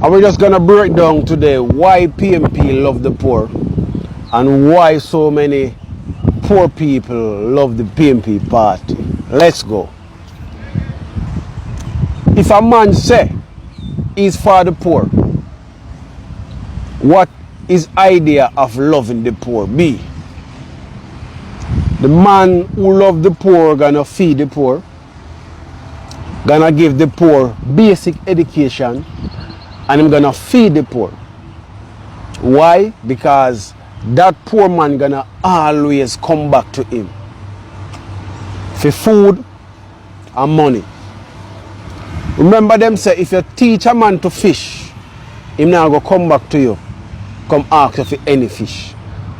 And we're just gonna break down today why PNP love the poor and why so many poor people love the PNP party. Let's go. If a man say he's for the poor, what his idea of loving the poor be? The man who love the poor gonna feed the poor, gonna give the poor basic education, and him gonna feed the poor. Why? Because that poor man gonna always come back to him for food and money. Remember them say if you teach a man to fish, him now go come back to you, come ask you for any fish.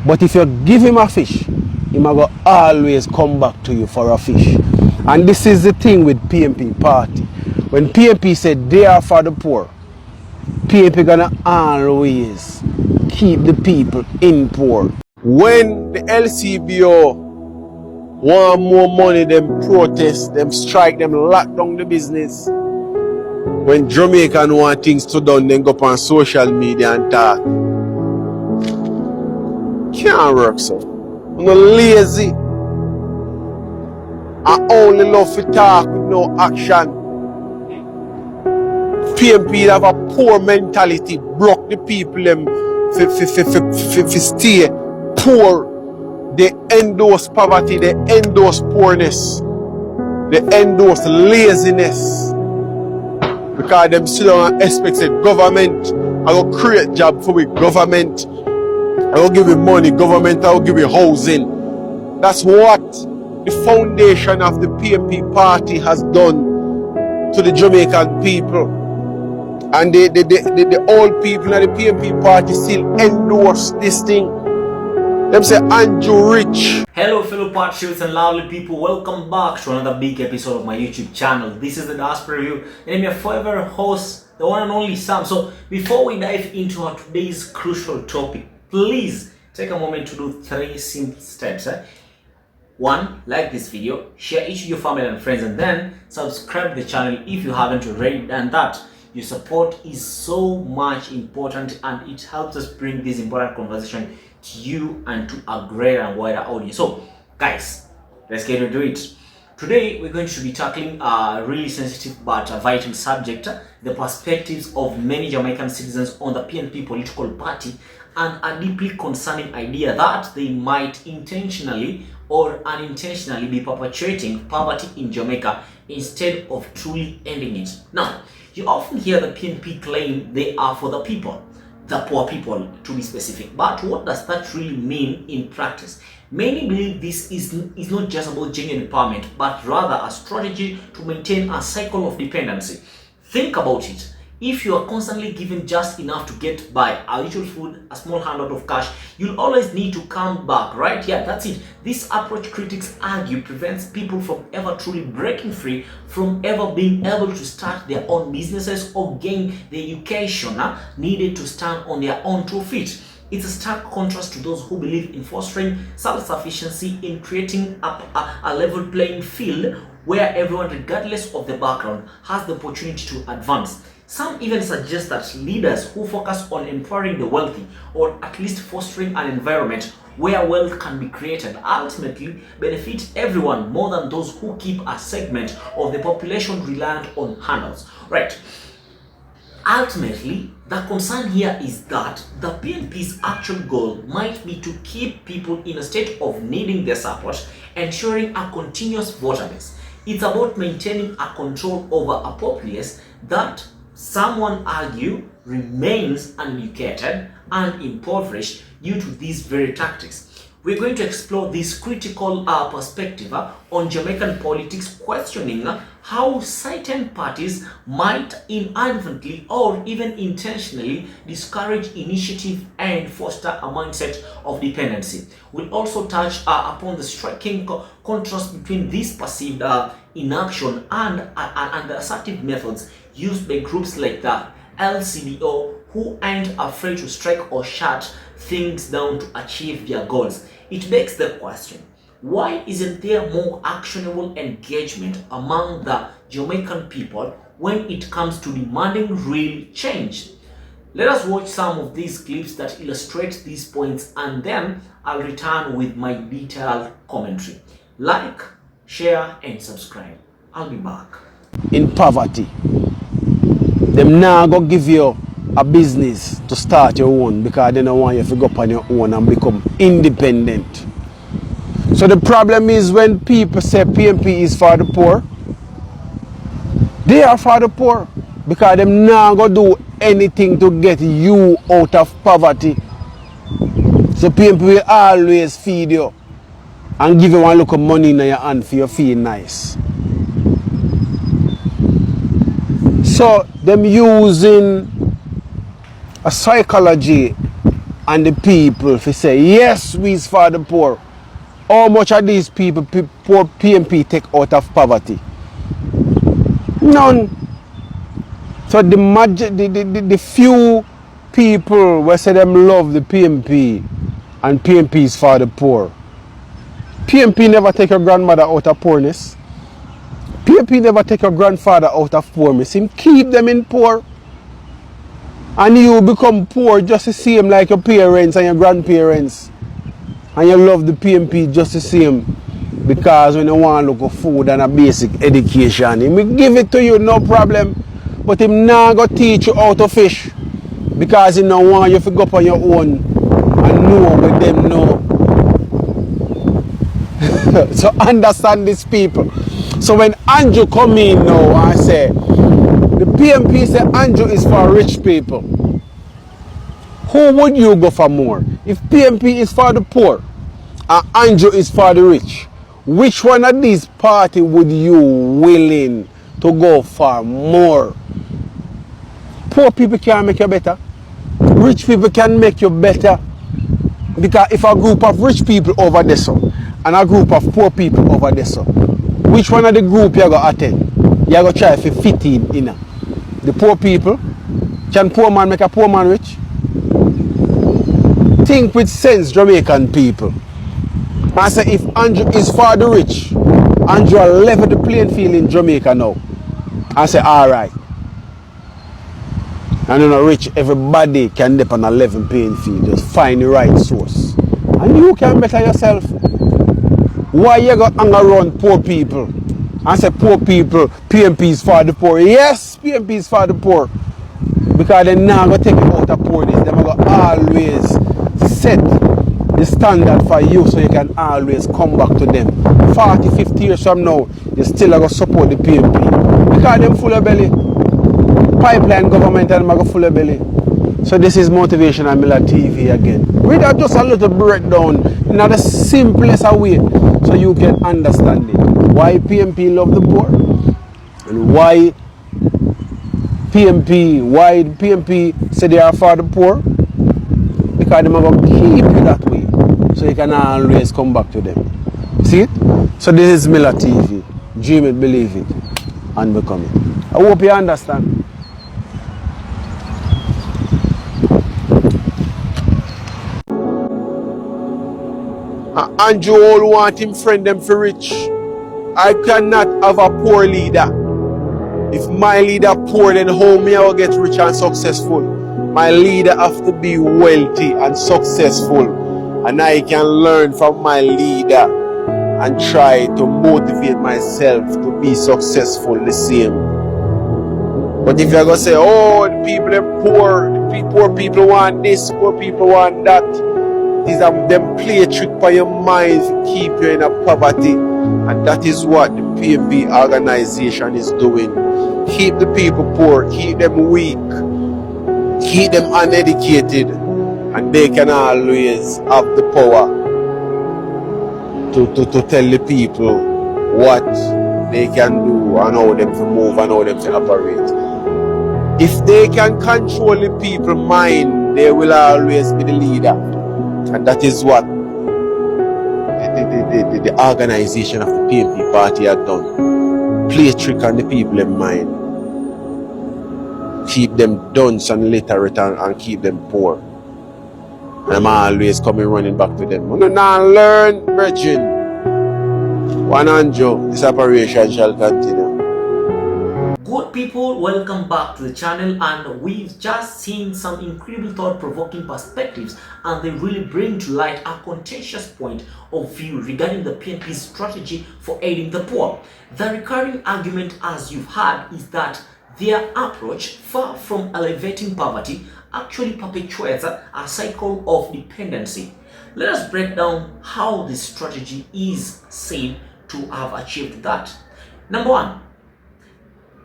But if you give him a fish, him go always come back to you for a fish. And this is the thing with PNP party. When PNP said they are for the poor, PNP gonna always keep the people in poor. When the LCBO want more money, them protest, them strike, them lock down the business. When Jamaican want things to done, then go up on social media and talk. Can't work so. I'm not lazy. I only love to talk with no action. PNP have a poor mentality, block the people them for stay poor. They endorse poverty, they endorse poorness, they endorse laziness. Because them sit down and expect that government I will create job for we government, I will give you money, government I will give you housing. That's what the foundation of the PNP party has done to the Jamaican people. And the old people of the PNP party still endorse this thing. Them say Andrew Rich. Hello fellow patriots and lovely people, welcome back to another big episode of my YouTube channel. This is the Diaspora Review and I'm your forever host, the one and only Sam. So before we dive into our today's crucial topic, please take a moment to do 3 simple steps. 1. Like this video, share it with your family and friends, and then subscribe to the channel if you haven't already done that. Your support is so much important and it helps us bring this important conversation to you and to a greater and wider audience. So guys, let's get into it. Today we're going to be tackling a really sensitive but a vital subject, the perspectives of many Jamaican citizens on the PNP political party, and a deeply concerning idea that they might intentionally or unintentionally be perpetuating poverty in Jamaica instead of truly ending it. Now, you often hear the PNP claim they are for the people, the poor people to be specific. But what does that really mean in practice? Many believe this is not just about genuine empowerment, but rather a strategy to maintain a cycle of dependency. Think about it. If you are constantly given just enough to get by, a little food, a small handout of cash, you'll always need to come back, right? Yeah, that's it. This approach, critics argue, prevents people from ever truly breaking free, from ever being able to start their own businesses or gain the education needed to stand on their own 2 feet. It's a stark contrast to those who believe in fostering self-sufficiency, in creating a level playing field where everyone, regardless of the background, has the opportunity to advance. Some even suggest that leaders who focus on empowering the wealthy, or at least fostering an environment where wealth can be created, ultimately benefit everyone more than those who keep a segment of the population reliant on handouts. Right. Ultimately, the concern here is that the PNP's actual goal might be to keep people in a state of needing their support, ensuring a continuous voter base. It's about maintaining a control over a populace that some argue remains uneducated and impoverished due to these very tactics. We're going to explore this critical perspective on Jamaican politics, questioning how certain parties might inadvertently or even intentionally discourage initiative and foster a mindset of dependency. We'll also touch upon the striking contrast between this perceived inaction and the assertive methods used by groups like the LCBO, who aren't afraid to strike or shut things down to achieve their goals. It begs the question, why isn't there more actionable engagement among the Jamaican people when it comes to demanding real change? Let us watch some of these clips that illustrate these points, and then I'll return with my detailed commentary. Like, share, and subscribe. I'll be back. In poverty, them now go give you a business to start your own because they don't want you to go up on your own and become independent. So the problem is when people say PNP is for the poor, they are for the poor because them now go do anything to get you out of poverty. So PNP will always feed you and give you one look of money in your hand for you feel nice. So them using a psychology and the people to say yes, we is for the poor. How much of these people poor PNP take out of poverty? None. So the few people who say them love the PNP and PNP is for the poor. PNP never take your grandmother out of poorness. PNP never take your grandfather out of poorness. Him keep them in poor. And you become poor just the same like your parents and your grandparents. And you love the PNP just the same because when you want to look for food and a basic education, he will give it to you, no problem. But him not going to teach you how to fish because he don't want you to go up on your own and know what them know. So understand these people. So when Andrew come in now and say, the PNP say Andrew is for rich people, who would you go for more? If PNP is for the poor and Andrew is for the rich, which one of these parties would you willing to go for more? Poor people can make you better. Rich people can make you better. Because if a group of rich people over there so, and a group of poor people over there so, which one of the group you going to attend? You going to try to fit in. The poor people. Can poor man make a poor man rich? Think with sense, Jamaican people. I say if Andrew is for the rich, Andrew will level the playing field in Jamaica now. I say alright. And you know rich, everybody can dip on a level playing field. Just find the right source. And you can better yourself. Why you go hang around poor people? I say poor people, PNP is for the poor. Yes, PNP is for the poor. Because they now go take you out of poorness. They go always set the standard for you so you can always come back to them. 40, 50 years from now, you still going to support the PNP. Because them full of belly. Pipeline government and them go full of belly. So this is Motivational Miller TV again. Read out just a little breakdown in the simplest way so you can understand it. Why PNP love the poor and why PNP say they are for the poor, because they are going to keep you that way so you can always come back to them. See it? So this is Miller TV. Dream it, believe it, and become it. I hope you understand. Andrew all want him friend them for rich. I cannot have a poor leader. If my leader poor, then how me I will get rich and successful? My leader have to be wealthy and successful. And I can learn from my leader and try to motivate myself to be successful the same. But if you're going to say, oh, the people are poor, the poor people want this, poor people want that, these are them play a trick by your mind to keep you in a poverty. And that is what the PNP organization is doing. Keep the people poor, keep them weak, keep them uneducated, and they can always have the power to tell the people what they can do and how them to move and how them to operate. If they can control the people's mind, they will always be the leader. And that is what the organization of the PNP party had done. Play a trick on the people in mind. Keep them dunce and literate and keep them poor. And I'm always coming running back to them. No, now learn, virgin. 100, this operation shall continue. Good people, welcome back to the channel, and we've just seen some incredible thought-provoking perspectives, and they really bring to light a contentious point of view regarding the PNP's strategy for aiding the poor. The recurring argument, as you've heard, is that their approach, far from elevating poverty, actually perpetuates a cycle of dependency. Let us break down how this strategy is said to have achieved that. Number one,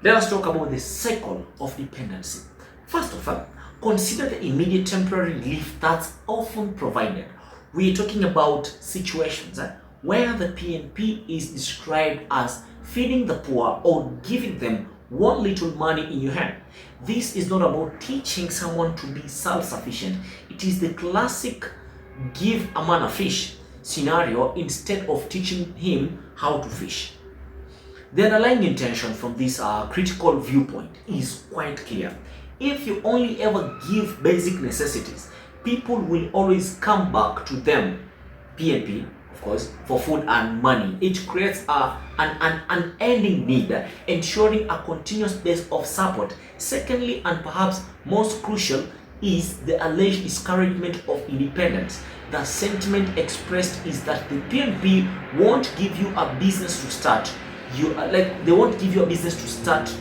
let us talk about the cycle of dependency. First of all, consider the immediate temporary relief that's often provided. We are talking about situations where the PNP is described as feeding the poor or giving them one little money in your hand. This is not about teaching someone to be self-sufficient. It is the classic give a man a fish scenario instead of teaching him how to fish. The underlying intention from this critical viewpoint is quite clear. If you only ever give basic necessities, people will always come back to them, PNP, of course, for food and money. It creates an unending need, ensuring a continuous base of support. Secondly, and perhaps most crucial, is the alleged discouragement of independence. The sentiment expressed is that the PNP won't give you a business to start. They won't give you a business to start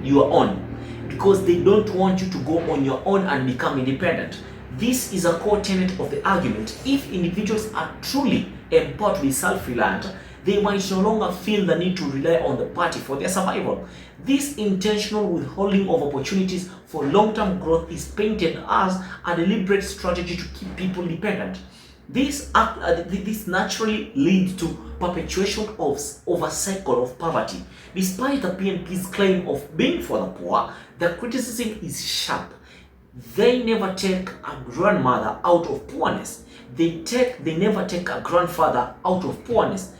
your own because they don't want you to go on your own and become independent. This is a core tenet of the argument. If individuals are truly empowered to be self-reliant, they might no longer feel the need to rely on the party for their survival. This intentional withholding of opportunities for long-term growth is painted as a deliberate strategy to keep people dependent. This naturally leads to perpetuation of a cycle of poverty. Despite the PNP's claim of being for the poor, the criticism is sharp. They never take a grandmother out of poorness. They never take a grandfather out of poorness.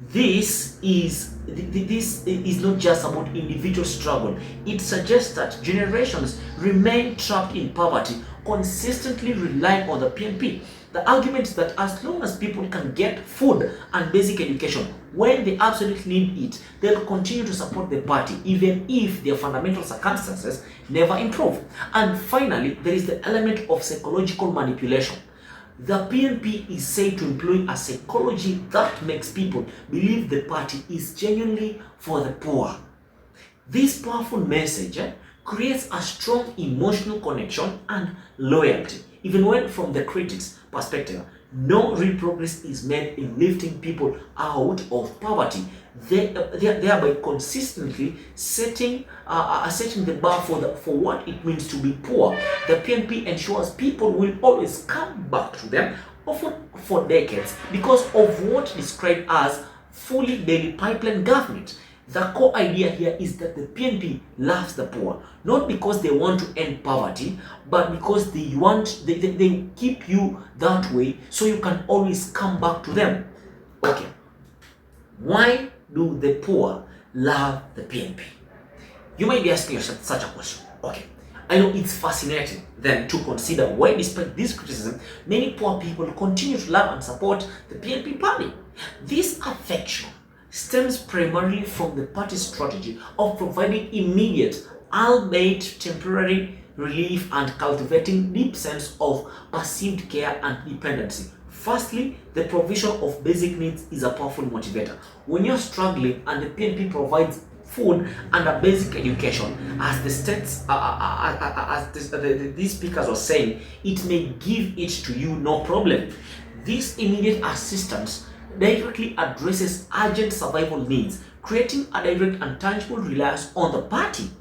This is not just about individual struggle. It suggests that generations remain trapped in poverty, consistently relying on the PNP. The argument is that as long as people can get food and basic education when they absolutely need it, they'll continue to support the party even if their fundamental circumstances never improve. And finally, there is the element of psychological manipulation. The PNP is said to employ a psychology that makes people believe the party is genuinely for the poor. This powerful message creates a strong emotional connection and loyalty, even when from the critics' perspective, no real progress is made in lifting people out of poverty. They are thereby consistently setting the bar for what it means to be poor. The PNP ensures people will always come back to them, often for decades, because of what described as fully daily pipeline government. The core idea here is that the PNP loves the poor, not because they want to end poverty, but because they keep you that way so you can always come back to them. Okay, why do the poor love the PNP? You might be asking yourself such a question. Okay, I know it's fascinating then to consider why, despite this criticism, many poor people continue to love and support the PNP party. This affection stems primarily from the party's strategy of providing immediate, albeit temporary, relief and cultivating deep sense of perceived care and dependency. Firstly, the provision of basic needs is a powerful motivator. When you're struggling and the PNP provides food and a basic education, as the states, these speakers are saying, it may give it to you no problem. This immediate assistance directly addresses urgent survival needs, creating a direct and tangible reliance on the party.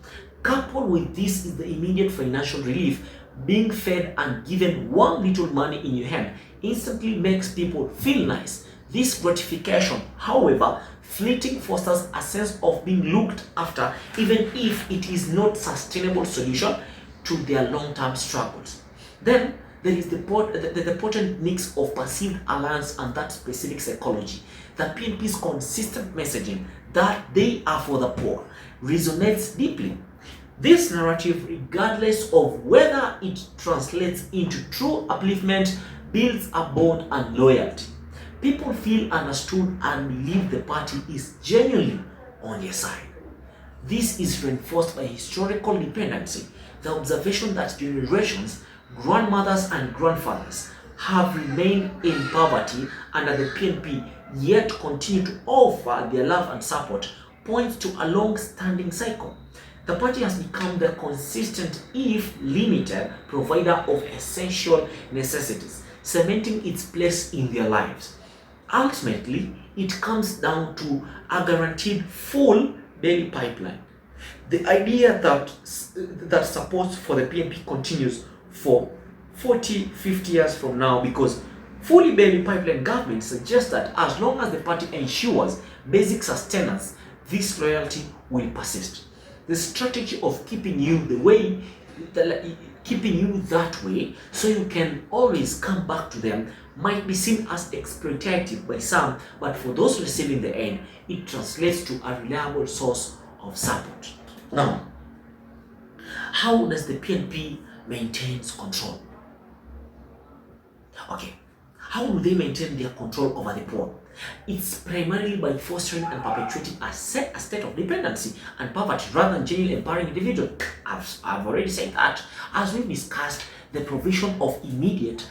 Coupled with this is the immediate financial relief. Being fed and given one little money in your hand instantly makes people feel nice. This gratification, however, fleeting, fosters a sense of being looked after, even if it is not a sustainable solution to their long-term struggles. Then there is the potent mix of perceived alliance and that specific psychology. The PNP's consistent messaging that they are for the poor resonates deeply. This narrative, regardless of whether it translates into true upliftment, builds a bond and loyalty. People feel understood and believe the party is genuinely on their side. This is reinforced by historical dependency, the observation that generations, grandmothers and grandfathers, have remained in poverty under the PNP yet continue to offer their love and support points to a long-standing cycle. The party has become the consistent, if limited, provider of essential necessities, cementing its place in their lives. Ultimately, it comes down to a guaranteed full daily pipeline. The idea that support for the PNP continues for 40, 50 years from now, because fully daily pipeline government suggests that as long as the party ensures basic sustenance, this loyalty will persist. The strategy of keeping you that way so you can always come back to them might be seen as exploitative by some, but for those receiving the aid, it translates to a reliable source of support. Now, how does the PNP maintain control? Okay, how do they maintain their control over the poor? It's primarily by fostering and perpetuating a state of dependency and poverty rather than genuinely empowering individuals. I've already said that. As we've discussed, the provision of immediate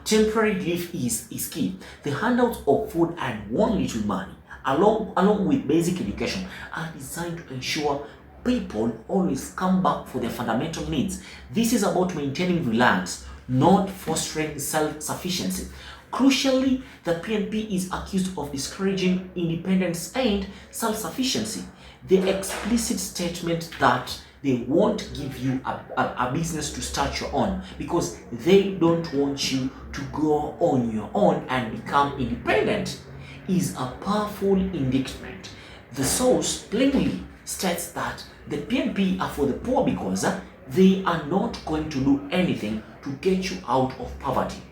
temporary relief is key. The handouts of food and one little money, along with basic education, are designed to ensure people always come back for their fundamental needs. This is about maintaining reliance, not fostering self-sufficiency. Crucially, the PNP is accused of discouraging independence and self-sufficiency. The explicit statement that they won't give you a business to start your own because they don't want you to go on your own and become independent is a powerful indictment. The source plainly states that the PNP are for the poor because they are not going to do anything to get you out of poverty.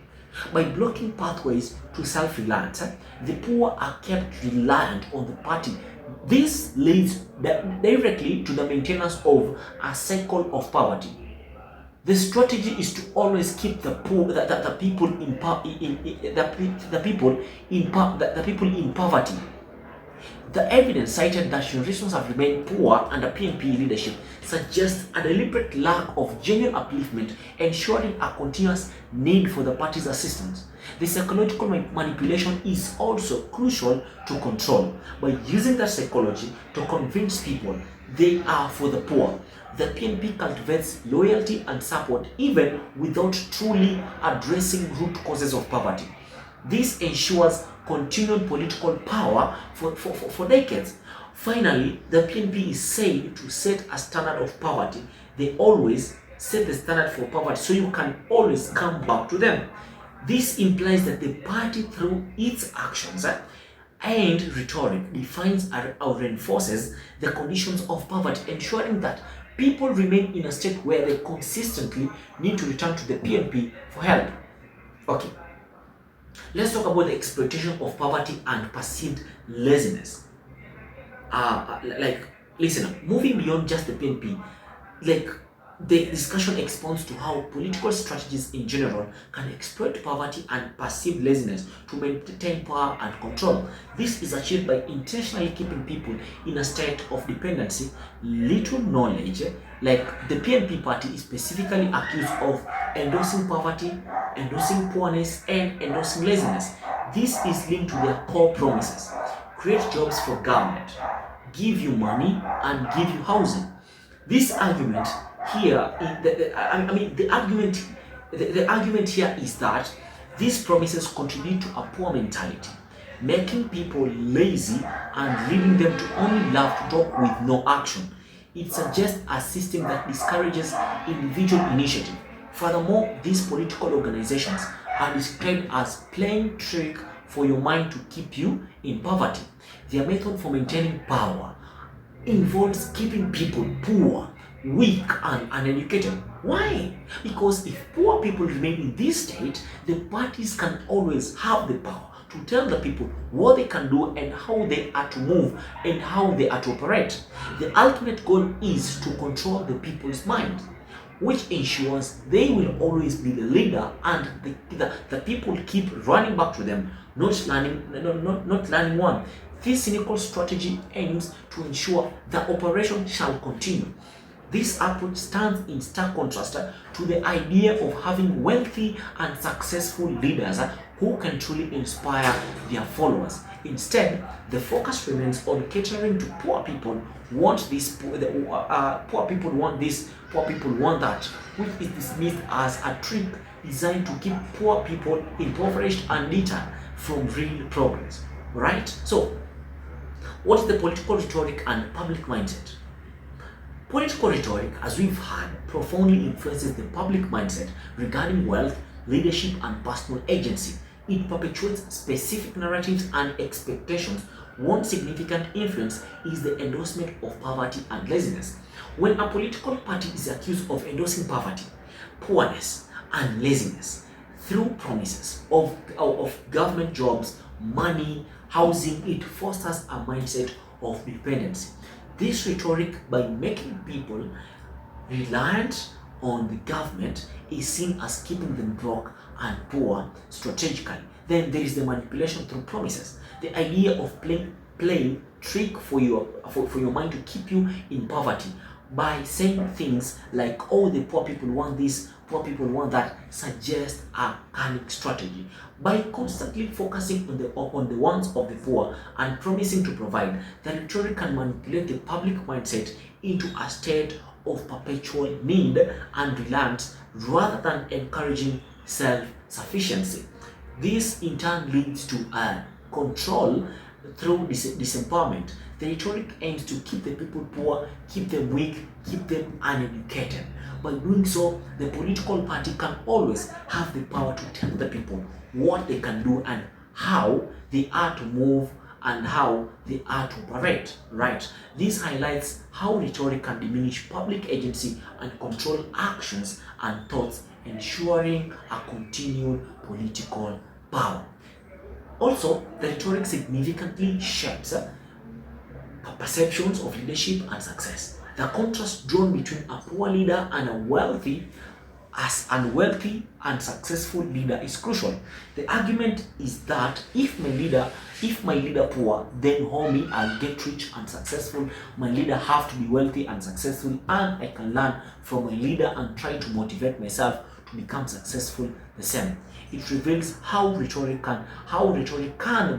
By blocking pathways to self-reliance, the poor are kept reliant on the party. This leads directly to the maintenance of a cycle of poverty. The strategy is to always keep the poor, the people in poverty. The evidence cited that generations have remained poor under PNP leadership suggests a deliberate lack of genuine upliftment, ensuring a continuous need for the party's assistance. The psychological manipulation is also crucial to control. By using the psychology to convince people they are for the poor, the PNP cultivates loyalty and support even without truly addressing root causes of poverty. This ensures continued political power for decades. Finally, the PNP is said to set a standard of poverty. They always set the standard for poverty so you can always come back to them. This implies that the party, through its actions and rhetoric, defines or reinforces the conditions of poverty, ensuring that people remain in a state where they consistently need to return to the PNP for help. Okay. Let's talk about the exploitation of poverty and perceived laziness. Listen, moving beyond just the PNP, the discussion expounds to how political strategies in general can exploit poverty and perceived laziness to maintain power and control. This is achieved by intentionally keeping people in a state of dependency, little knowledge. Like the PNP party is specifically accused of endorsing poverty, endorsing poorness, and endorsing laziness. This is linked to their core promises: create jobs for government, give you money, and give you housing. This argument here, the argument here is that these promises contribute to a poor mentality, making people lazy and leading them to only love to talk with no action. It suggests a system that discourages individual initiative. Furthermore, these political organizations are described as playing trick for your mind to keep you in poverty. Their method for maintaining power involves keeping people poor, weak, and uneducated. Why? Because if poor people remain in this state, the parties can always have the power to tell the people what they can do and how they are to move and how they are to operate. The ultimate goal is to control the people's mind, which ensures they will always be the leader and the people keep running back to them, not learning one. This cynical strategy aims to ensure the operation shall continue. This approach stands in stark contrast to the idea of having wealthy and successful leaders who can truly inspire their followers. Instead, the focus remains on catering to poor people want this, poor people want this, poor people want that, which is dismissed as a trick designed to keep poor people impoverished and deterred from real progress. Right? So, what is the political rhetoric and public mindset? Political rhetoric, as we've heard, profoundly influences the public mindset regarding wealth, leadership, and personal agency. It perpetuates specific narratives and expectations. One significant influence is the endorsement of poverty and laziness. When a political party is accused of endorsing poverty, poorness, and laziness through promises of government jobs, money, housing, it fosters a mindset of dependency. This rhetoric, by making people reliant on the government, is seen as keeping them broke and poor strategically. Then there is the manipulation through promises. The idea of playing trick for your mind to keep you in poverty by saying things like, oh, the poor people want this, poor people want that, suggests a cunning strategy. By constantly focusing on the wants of the poor and promising to provide, the rhetoric can manipulate the public mindset into a state of perpetual need and reliance rather than encouraging self-sufficiency. This in turn leads to control through disempowerment. The rhetoric aims to keep the people poor, keep them weak, keep them uneducated. By doing so, the political party can always have the power to tell the people what they can do and how they are to move and how they are to operate, right? This highlights how rhetoric can diminish public agency and control actions and thoughts, ensuring a continued political power. Also, the rhetoric significantly shapes perceptions of leadership and success. The contrast drawn between a poor leader and a wealthy and successful leader is crucial. The argument is that if my leader poor, then homie, I'll get rich and successful. My leader have to be wealthy and successful, and I can learn from my leader and try to motivate myself to become successful the same. It reveals how rhetoric can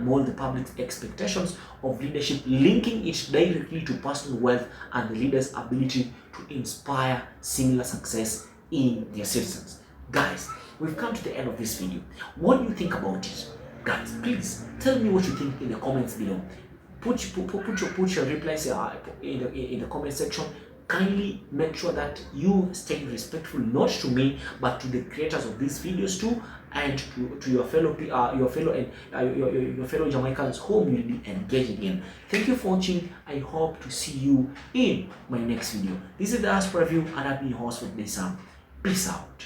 mold the public's expectations of leadership, linking it directly to personal wealth and the leader's ability to inspire similar success in their citizens. Guys, we've come to the end of this video. What do you think about it? Guys, please tell me what you think in the comments below. Put your replies in the comment section. Kindly make sure that you stay respectful, not to me, but to the creators of these videos too, and to your fellow Jamaicans whom you'll be engaging in. Thank you for watching. I hope to see you in my next video. This is the Ask Review, and I've been your host for today, Sam. Peace out.